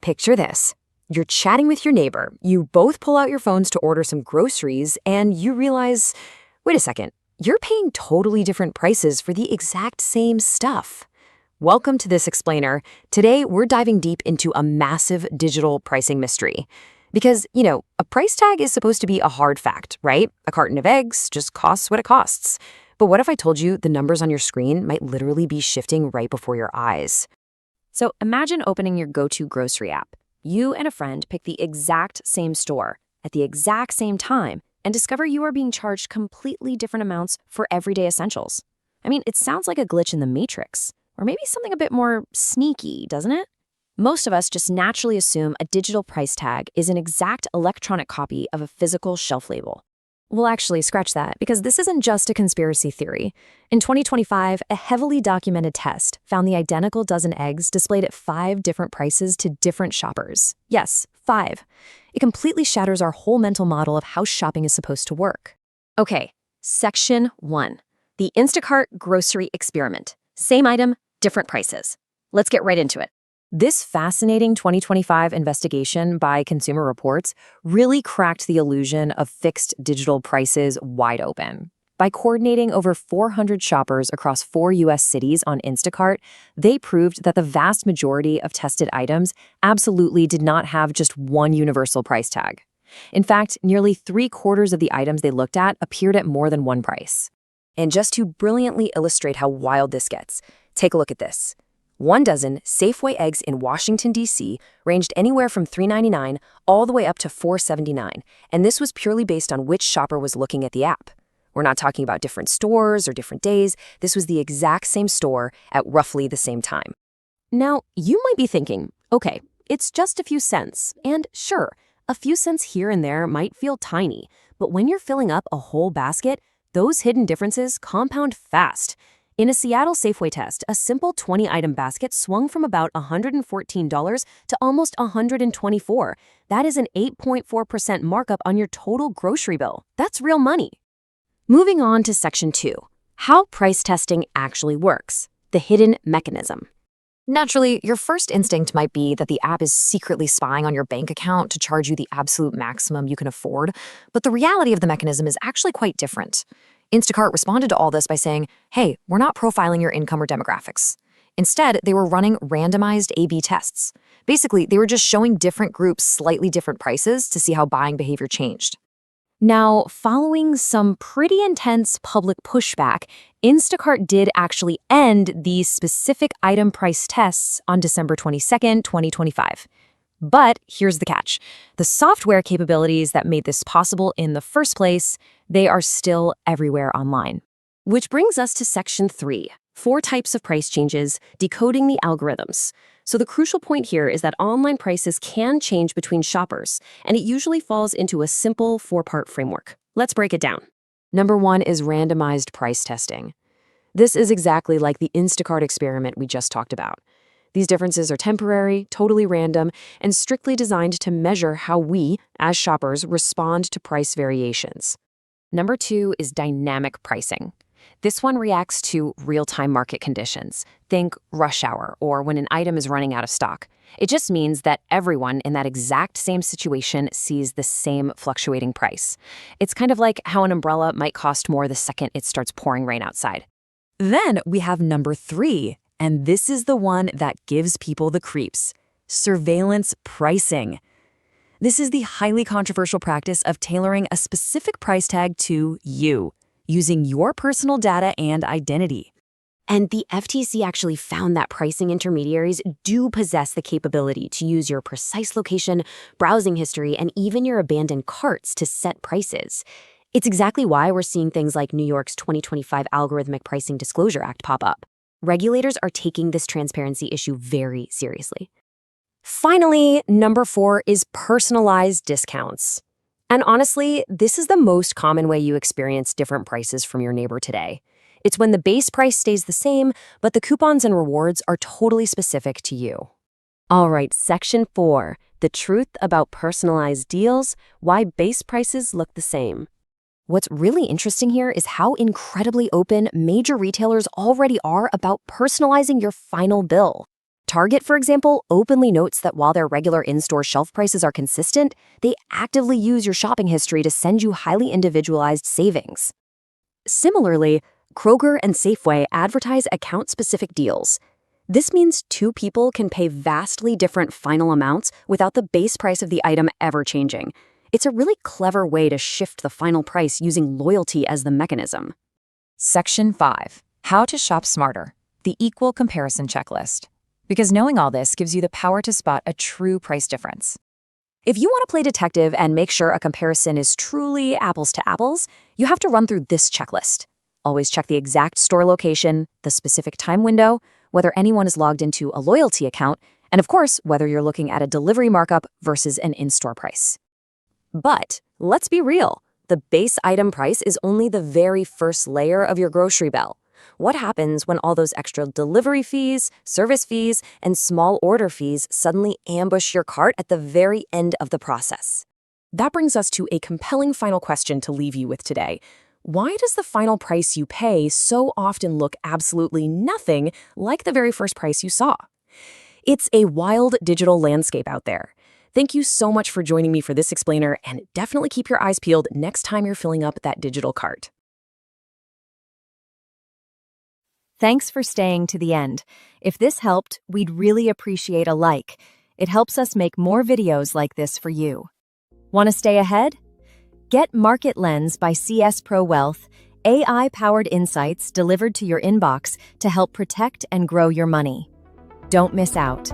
Picture this. You're chatting with your neighbor, you both pull out your phones to order some groceries, and you realize, wait a second, you're paying totally different prices for the exact same stuff. Welcome to This Explainer. Today, we're diving deep into a massive digital pricing mystery. Because, a price tag is supposed to be a hard fact, right? A carton of eggs just costs what it costs. But what if I told you the numbers on your screen might literally be shifting right before your eyes? So imagine opening your go-to grocery app. You and a friend pick the exact same store at the exact same time and discover you are being charged completely different amounts for everyday essentials. I mean, it sounds like a glitch in the Matrix, or maybe something a bit more sneaky, doesn't it? Most of us just naturally assume a digital price tag is an exact electronic copy of a physical shelf label. Well, actually, scratch that, because this isn't just a conspiracy theory. In 2025, a heavily documented test found the identical dozen eggs displayed at 5 different prices to different shoppers. Yes, 5. It completely shatters our whole mental model of how shopping is supposed to work. Okay, Section 1. The Instacart Grocery Experiment. Same item, different prices. Let's get right into it. This fascinating 2025 investigation by Consumer Reports really cracked the illusion of fixed digital prices wide open. By coordinating over 400 shoppers across 4 U.S. cities on Instacart, they proved that the vast majority of tested items absolutely did not have just one universal price tag. In fact, nearly 3/4 of the items they looked at appeared at more than one price. And just to brilliantly illustrate how wild this gets, take a look at this. 1 dozen Safeway eggs in Washington, D.C. ranged anywhere from $3.99 all the way up to $4.79, and this was purely based on which shopper was looking at the app. We're not talking about different stores or different days. This was the exact same store at roughly the same time. Now, you might be thinking, okay, it's just a few cents, and sure, a few cents here and there might feel tiny, but when you're filling up a whole basket, those hidden differences compound fast. In a Seattle Safeway test, a simple 20-item basket swung from about $114 to almost $124. That is an 8.4% markup on your total grocery bill. That's real money. Moving on to Section 2, how price testing actually works, the hidden mechanism. Naturally, your first instinct might be that the app is secretly spying on your bank account to charge you the absolute maximum you can afford, but the reality of the mechanism is actually quite different. Instacart responded to all this by saying, hey, we're not profiling your income or demographics. Instead, they were running randomized A/B tests. Basically, they were just showing different groups slightly different prices to see how buying behavior changed. Now, following some pretty intense public pushback, Instacart did actually end these specific item price tests on December 22nd, 2025. But here's the catch. The software capabilities that made this possible in the first place, they are still everywhere online. Which brings us to Section 3, 4 types of price changes, decoding the algorithms. So the crucial point here is that online prices can change between shoppers, and it usually falls into a simple 4-part framework. Let's break it down. Number 1 is randomized price testing. This is exactly like the Instacart experiment we just talked about. These differences are temporary, totally random, and strictly designed to measure how we, as shoppers, respond to price variations. Number 2 is dynamic pricing. This one reacts to real-time market conditions. Think rush hour or when an item is running out of stock. It just means that everyone in that exact same situation sees the same fluctuating price. It's kind of like how an umbrella might cost more the second it starts pouring rain outside. Then we have number 3. And this is the one that gives people the creeps. Surveillance pricing. This is the highly controversial practice of tailoring a specific price tag to you, using your personal data and identity. And the FTC actually found that pricing intermediaries do possess the capability to use your precise location, browsing history, and even your abandoned carts to set prices. It's exactly why we're seeing things like New York's 2025 Algorithmic Pricing Disclosure Act pop up. Regulators are taking this transparency issue very seriously. Finally, number 4 is personalized discounts. And honestly, this is the most common way you experience different prices from your neighbor today. It's when the base price stays the same, but the coupons and rewards are totally specific to you. All right, Section 4, the truth about personalized deals, why base prices look the same. What's really interesting here is how incredibly open major retailers already are about personalizing your final bill. Target, for example, openly notes that while their regular in-store shelf prices are consistent, they actively use your shopping history to send you highly individualized savings. Similarly, Kroger and Safeway advertise account-specific deals. This means two people can pay vastly different final amounts without the base price of the item ever changing. It's a really clever way to shift the final price using loyalty as the mechanism. Section 5. How to shop smarter. The equal comparison checklist. Because knowing all this gives you the power to spot a true price difference. If you want to play detective and make sure a comparison is truly apples to apples, you have to run through this checklist. Always check the exact store location, the specific time window, whether anyone is logged into a loyalty account, and of course, whether you're looking at a delivery markup versus an in-store price. But let's be real. The base item price is only the very first layer of your grocery bill. What happens when all those extra delivery fees, service fees, and small order fees suddenly ambush your cart at the very end of the process? That brings us to a compelling final question to leave you with today. Why does the final price you pay so often look absolutely nothing like the very first price you saw? It's a wild digital landscape out there. Thank you so much for joining me for this explainer, and definitely keep your eyes peeled next time you're filling up that digital cart. Thanks for staying to the end. If this helped, we'd really appreciate a like. It helps us make more videos like this for you. Want to stay ahead? Get Market Lens by CXProWealth, AI-powered insights delivered to your inbox to help protect and grow your money. Don't miss out.